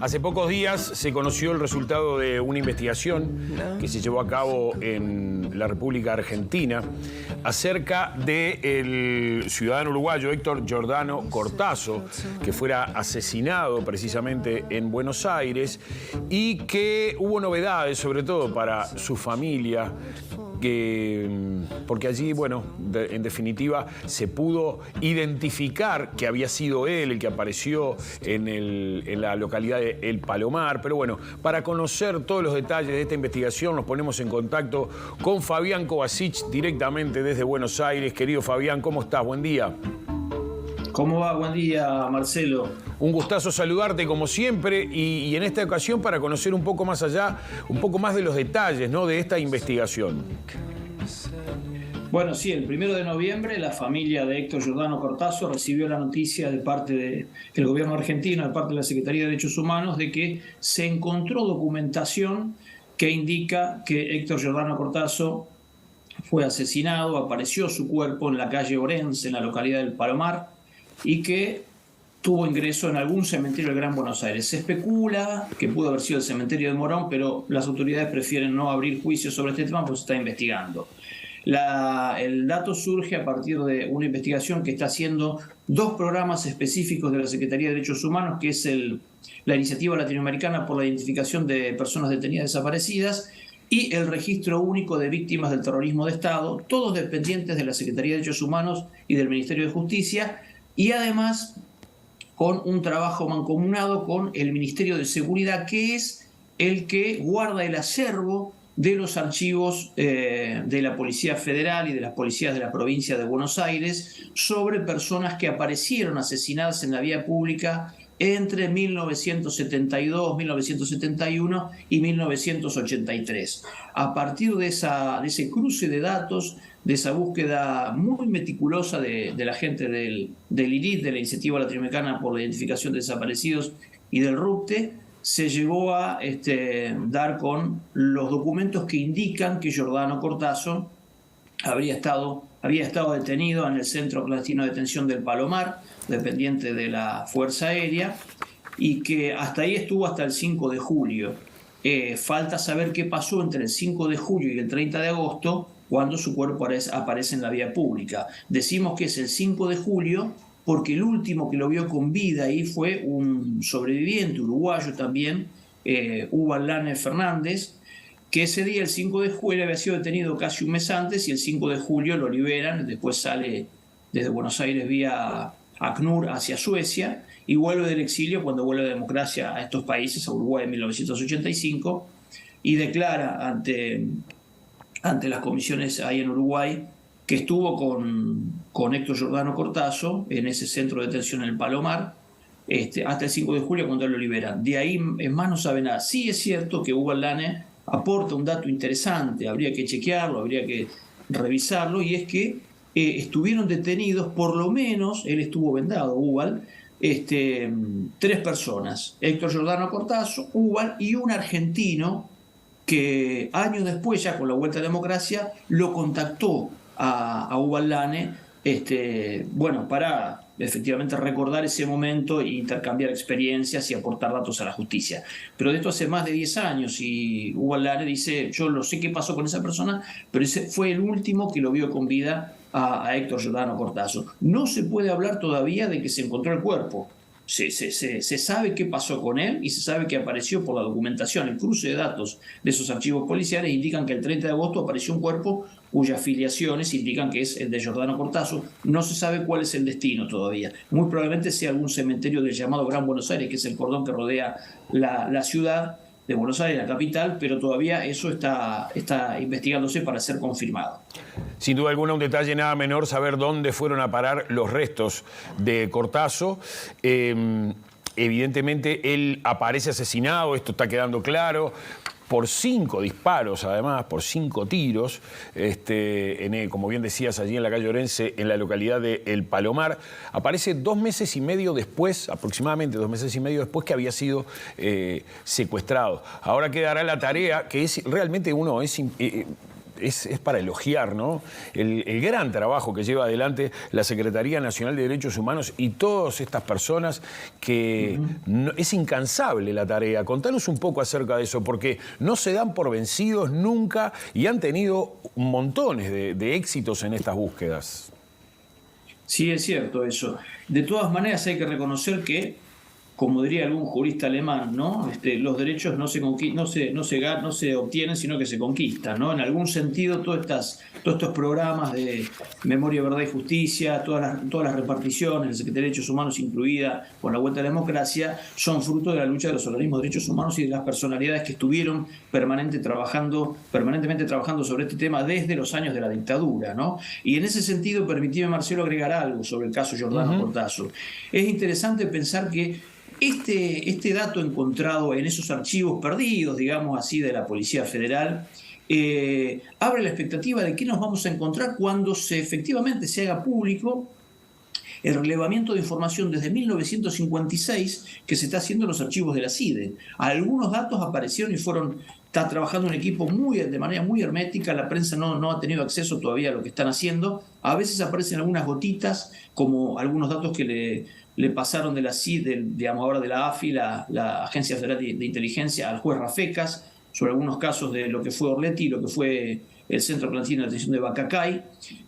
Hace pocos días se conoció el resultado de una investigación que se llevó a cabo en la República Argentina acerca del ciudadano uruguayo Héctor Giordano Cortazo, que fuera asesinado precisamente en Buenos Aires y que hubo novedades, sobre todo para su familia, porque allí, bueno, en definitiva, se pudo identificar que había sido él el que apareció en la localidad de El Palomar. Pero bueno, para conocer todos los detalles de esta investigación, nos ponemos en contacto con Fabián Kovacic, directamente desde Buenos Aires. Querido Fabián, ¿cómo estás? Buen día. ¿Cómo va? Buen día, Marcelo. Un gustazo saludarte como siempre y en esta ocasión para conocer un poco más allá, un poco más de los detalles, ¿no?, de esta investigación. Bueno, sí, el 1 de noviembre la familia de Héctor Giordano Cortazo recibió la noticia de parte del gobierno argentino, de parte de la Secretaría de Derechos Humanos, de que se encontró documentación que indica que Héctor Giordano Cortazo fue asesinado, apareció su cuerpo en la calle Orense, en la localidad del Palomar, y que tuvo ingreso en algún cementerio del Gran Buenos Aires. Se especula que pudo haber sido el cementerio de Morón, pero las autoridades prefieren no abrir juicios sobre este tema porque se está investigando. El dato surge a partir de una investigación que está haciendo dos programas específicos de la Secretaría de Derechos Humanos, que es la Iniciativa Latinoamericana por la Identificación de Personas Detenidas Desaparecidas y el Registro Único de Víctimas del Terrorismo de Estado, todos dependientes de la Secretaría de Derechos Humanos y del Ministerio de Justicia, y además con un trabajo mancomunado con el Ministerio de Seguridad, que es el que guarda el acervo de los archivos de la Policía Federal y de las policías de la provincia de Buenos Aires sobre personas que aparecieron asesinadas en la vía pública entre 1972, 1971 y 1983. A partir de ese cruce de datos, de esa búsqueda muy meticulosa de la gente del IRID, de la Iniciativa Latinoamericana por la Identificación de Desaparecidos y del RUPTE, se llegó a dar con los documentos que indican que Giordano Cortazo había estado detenido en el Centro Clandestino de Detención del Palomar, dependiente de la Fuerza Aérea, y que hasta ahí estuvo hasta el 5 de julio. Falta saber qué pasó entre el 5 de julio y el 30 de agosto, cuando su cuerpo aparece en la vía pública. Decimos que es el 5 de julio porque el último que lo vio con vida ahí fue un sobreviviente uruguayo también, Ubal Lane Fernández, que ese día, el 5 de julio, había sido detenido casi un mes antes y el 5 de julio lo liberan, después sale desde Buenos Aires vía ACNUR hacia Suecia y vuelve del exilio cuando vuelve la democracia a estos países, a Uruguay en 1985, y declara ante las comisiones ahí en Uruguay que estuvo con Héctor Giordano Cortazo en ese centro de detención en el Palomar, hasta el 5 de julio cuando lo liberan. De ahí en más no sabe nada. Sí es cierto que Ubal Lane aporta un dato interesante, habría que chequearlo, habría que revisarlo, y es que estuvieron detenidos, por lo menos, él estuvo vendado, Ubal, 3 personas, Héctor Giordano Cortazo, Ubal y un argentino que años después, ya con la vuelta a la democracia, lo contactó a Ubal Lane, bueno, para efectivamente recordar ese momento e intercambiar experiencias y aportar datos a la justicia. Pero de esto hace más de 10 años y Ubal Lane dice, yo no sé qué pasó con esa persona, pero ese fue el último que lo vio con vida a Héctor Giordano Cortazo. No se puede hablar todavía de que se encontró el cuerpo. Se sabe qué pasó con él y se sabe que apareció por la documentación. El cruce de datos de esos archivos policiales indican que el 30 de agosto apareció un cuerpo cuyas filiaciones indican que es el de Giordano Cortazo. No se sabe cuál es el destino todavía. Muy probablemente sea algún cementerio del llamado Gran Buenos Aires, que es el cordón que rodea la ciudad de Buenos Aires, la capital, pero todavía eso está investigándose para ser confirmado. Sin duda alguna, un detalle nada menor saber dónde fueron a parar los restos de Cortazo. Evidentemente, él aparece asesinado, esto está quedando claro, por 5 disparos, además, por 5 tiros, como bien decías, allí en la calle Orense, en la localidad de El Palomar. Aparece 2 meses y medio después, aproximadamente 2 meses y medio después que había sido secuestrado. Ahora quedará la tarea, que es realmente es para elogiar, ¿no? El gran trabajo que lleva adelante la Secretaría Nacional de Derechos Humanos y todas estas personas que es incansable la tarea. Contanos un poco acerca de eso, porque no se dan por vencidos nunca y han tenido montones de éxitos en estas búsquedas. Sí, es cierto eso. De todas maneras hay que reconocer que, como diría algún jurista alemán, ¿no? Los derechos no se obtienen, sino que se conquistan, ¿no? En algún sentido, todos estos programas de Memoria, Verdad y Justicia, todas las reparticiones, la Secretaría de Derechos Humanos incluida, con la Vuelta a la Democracia, son fruto de la lucha de los organismos de derechos humanos y de las personalidades que estuvieron permanentemente trabajando sobre este tema desde los años de la dictadura, ¿no? Y en ese sentido, permitime, Marcelo, agregar algo sobre el caso Giordano Cortazo. Es interesante pensar que este dato encontrado en esos archivos perdidos, digamos así, de la Policía Federal, abre la expectativa de qué nos vamos a encontrar cuando efectivamente se haga público el relevamiento de información desde 1956 que se está haciendo en los archivos de la CIDE. Algunos datos aparecieron y está trabajando un equipo de manera muy hermética, la prensa no ha tenido acceso todavía a lo que están haciendo. A veces aparecen algunas gotitas, como algunos datos que le pasaron de la CIDE, digamos ahora de la AFI, la Agencia Federal de Inteligencia, al juez Rafecas, sobre algunos casos de lo que fue Orleti y lo que fue el Centro Clandestino de Detención de Bacacay,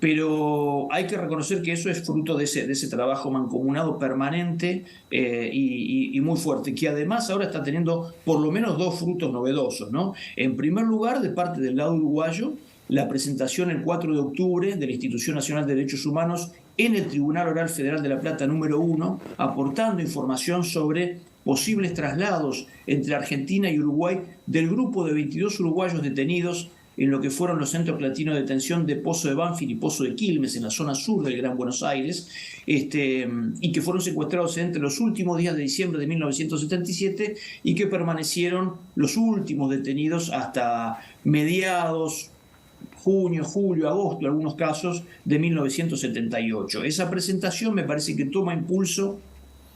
pero hay que reconocer que eso es fruto de ese trabajo mancomunado permanente y muy fuerte, que además ahora está teniendo por lo menos dos frutos novedosos, ¿no? En primer lugar, de parte del lado uruguayo, la presentación el 4 de octubre de la Institución Nacional de Derechos Humanos en el Tribunal Oral Federal de La Plata número 1, aportando información sobre posibles traslados entre Argentina y Uruguay del grupo de 22 uruguayos detenidos en lo que fueron los centros clandestinos de detención de Pozo de Banfield y Pozo de Quilmes, en la zona sur del Gran Buenos Aires, y que fueron secuestrados entre los últimos días de diciembre de 1977 y que permanecieron los últimos detenidos hasta mediados, junio, julio, agosto, en algunos casos, de 1978. Esa presentación me parece que toma impulso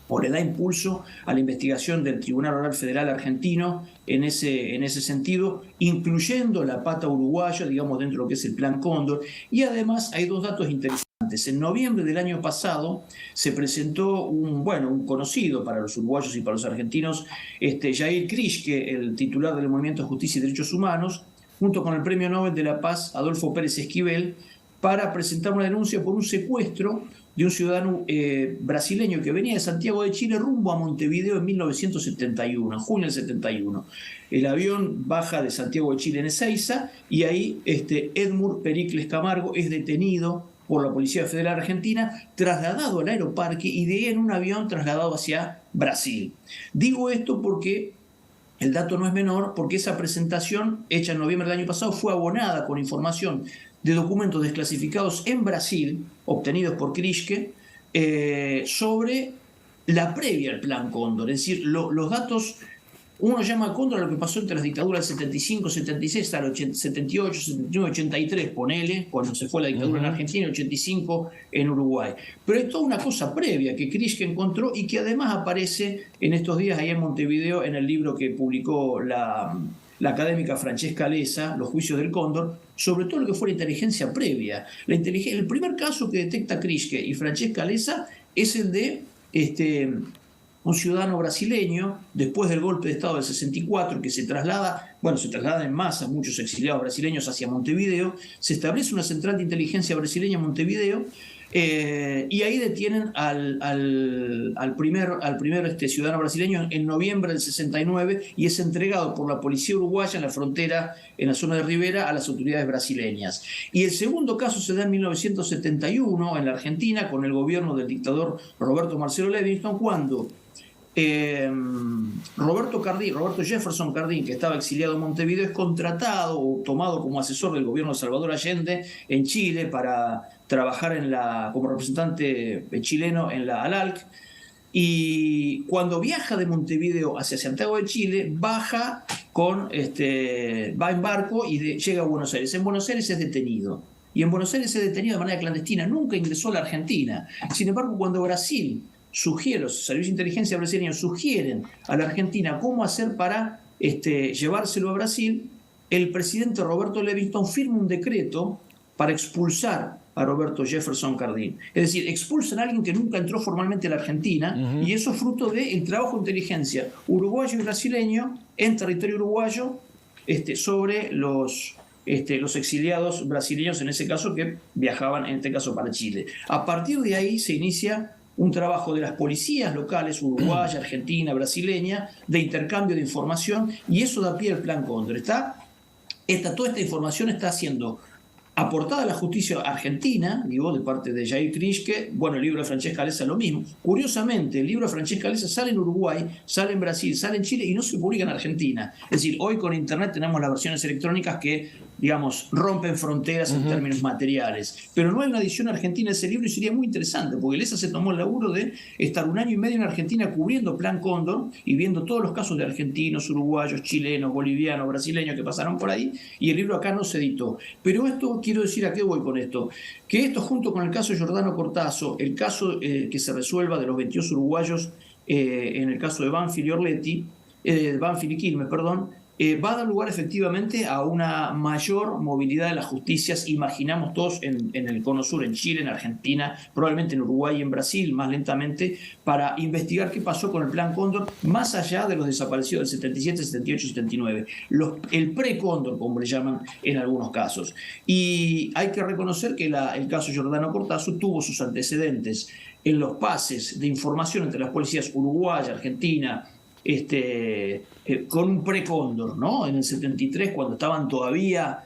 o le da impulso a la investigación del Tribunal Oral Federal Argentino en ese sentido, incluyendo la pata uruguaya, digamos, dentro de lo que es el Plan Cóndor. Y además hay dos datos interesantes. En noviembre del año pasado se presentó un conocido para los uruguayos y para los argentinos, Jair Krischke, el titular del Movimiento de Justicia y Derechos Humanos, junto con el Premio Nobel de la Paz, Adolfo Pérez Esquivel, para presentar una denuncia por un secuestro de un ciudadano brasileño que venía de Santiago de Chile rumbo a Montevideo en 1971, en junio del 71. El avión baja de Santiago de Chile en Ezeiza y ahí Edmur Pericles Camargo es detenido por la Policía Federal Argentina, trasladado al aeroparque y de ahí en un avión trasladado hacia Brasil. Digo esto porque el dato no es menor, porque esa presentación hecha en noviembre del año pasado fue abonada con información de documentos desclasificados en Brasil, obtenidos por Krischke, sobre la previa al Plan Cóndor. Es decir, los datos, uno llama Cóndor a lo que pasó entre las dictaduras del 75, 76, al 78, 79, 83, ponele, cuando se fue la dictadura en Argentina, y 85 en Uruguay. Pero hay toda una cosa previa que Krischke encontró y que además aparece en estos días ahí en Montevideo en el libro que publicó la académica Francesca Lesa, Los Juicios del Cóndor, sobre todo lo que fue la inteligencia previa. El primer caso que detecta Krischke y Francesca Lesa es el de un ciudadano brasileño, después del golpe de Estado del 64, que se traslada en masa muchos exiliados brasileños hacia Montevideo, se establece una central de inteligencia brasileña en Montevideo, y ahí detienen al primer ciudadano brasileño en noviembre del 69 y es entregado por la policía uruguaya en la frontera, en la zona de Rivera, a las autoridades brasileñas. Y el segundo caso se da en 1971 en la Argentina con el gobierno del dictador Roberto Marcelo Levingston, cuando Roberto Jefferson Cardín, que estaba exiliado en Montevideo, es contratado o tomado como asesor del gobierno de Salvador Allende en Chile para trabajar como representante chileno en la ALALC. Y cuando viaja de Montevideo hacia Santiago de Chile, va en barco y llega a Buenos Aires. En Buenos Aires es detenido. Y en Buenos Aires es detenido de manera clandestina. Nunca ingresó a la Argentina. Sin embargo, cuando Brasil los servicios de inteligencia brasileños sugieren a la Argentina cómo hacer para llevárselo a Brasil, el presidente Roberto Livingston firma un decreto para expulsar a Roberto Jefferson Cardin. Es decir, expulsan a alguien que nunca entró formalmente a la Argentina, y eso es fruto del trabajo de inteligencia uruguayo y brasileño en territorio uruguayo sobre los exiliados brasileños, en ese caso, que viajaban, en este caso, para Chile. A partir de ahí se inicia un trabajo de las policías locales, uruguaya, argentina, brasileña, de intercambio de información, y eso da pie al Plan Cóndor. Toda esta información está siendo aportada a la justicia argentina, de parte de Jair Krischke. Bueno, el libro de Francesca Lessa lo mismo. Curiosamente, el libro de Francesca Lessa sale en Uruguay, sale en Brasil, sale en Chile y no se publica en Argentina. Es decir, hoy con Internet tenemos las versiones electrónicas que, digamos, rompen fronteras en términos materiales. Pero no hay una edición argentina de ese libro, y sería muy interesante, porque Lessa se tomó el laburo de estar 1 año y medio en Argentina cubriendo Plan Cóndor y viendo todos los casos de argentinos, uruguayos, chilenos, bolivianos, brasileños que pasaron por ahí, y el libro acá no se editó. Pero esto, quiero decir, ¿a qué voy con esto? Que esto, junto con el caso de Giordano Cortazo, el caso que se resuelva de los 22 uruguayos en el caso de Banfield y Orletti, Banfield y Quilmes, perdón, va a dar lugar efectivamente a una mayor movilidad de las justicias. Imaginamos todos en el Cono Sur, en Chile, en Argentina, probablemente en Uruguay y en Brasil, más lentamente, para investigar qué pasó con el Plan Cóndor, más allá de los desaparecidos del 77, 78 y 79. El pre-Cóndor, como le llaman en algunos casos. Y hay que reconocer que el caso Giordano Cortazo tuvo sus antecedentes en los pases de información entre las policías uruguaya, argentina, con un pre-Cóndor, ¿no? En el 73, cuando estaban todavía,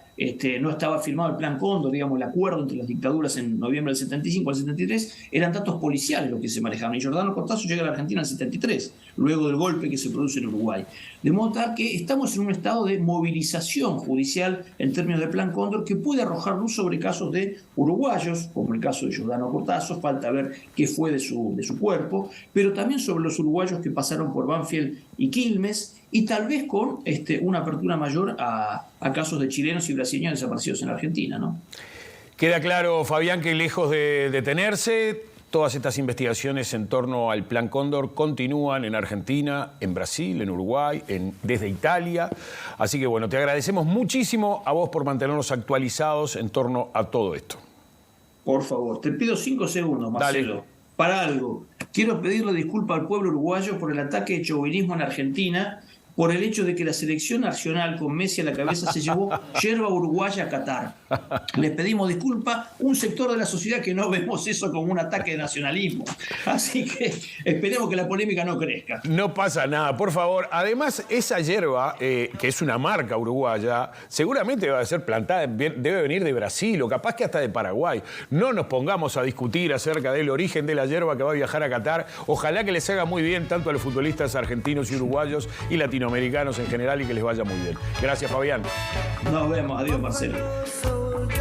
no estaba firmado el Plan Cóndor, digamos, el acuerdo entre las dictaduras en noviembre del 75 al 73, eran datos policiales los que se manejaban. Y Giordano Cortazo llega a la Argentina en el 73, luego del golpe que se produce en Uruguay. De modo tal que estamos en un estado de movilización judicial en términos de Plan Cóndor, que puede arrojar luz sobre casos de uruguayos, como el caso de Giordano Cortazo, falta ver qué fue de su cuerpo, pero también sobre los uruguayos que pasaron por Banfield y Quilmes, y tal vez con una apertura mayor a casos de chilenos y brasileños desaparecidos en la Argentina, ¿no? Queda claro, Fabián, que lejos de detenerse, todas estas investigaciones en torno al Plan Cóndor continúan en Argentina, en Brasil, en Uruguay, desde Italia. Así que, bueno, te agradecemos muchísimo a vos por mantenernos actualizados en torno a todo esto. Por favor, te pido 5 segundos, Marcelo. Dale. Para algo. Quiero pedirle disculpa al pueblo uruguayo por el ataque de chauvinismo en Argentina, por el hecho de que la selección nacional con Messi a la cabeza se llevó yerba uruguaya a Qatar. Les pedimos disculpas, un sector de la sociedad que no vemos eso como un ataque de nacionalismo. Así que esperemos que la polémica no crezca. No pasa nada, por favor. Además, esa yerba, que es una marca uruguaya, seguramente va a ser plantada, debe venir de Brasil o capaz que hasta de Paraguay. No nos pongamos a discutir acerca del origen de la yerba que va a viajar a Qatar. Ojalá que les haga muy bien tanto a los futbolistas argentinos y uruguayos y latinoamericanos en general, y que les vaya muy bien. Gracias, Fabián. Nos vemos. Adiós, Marcelo.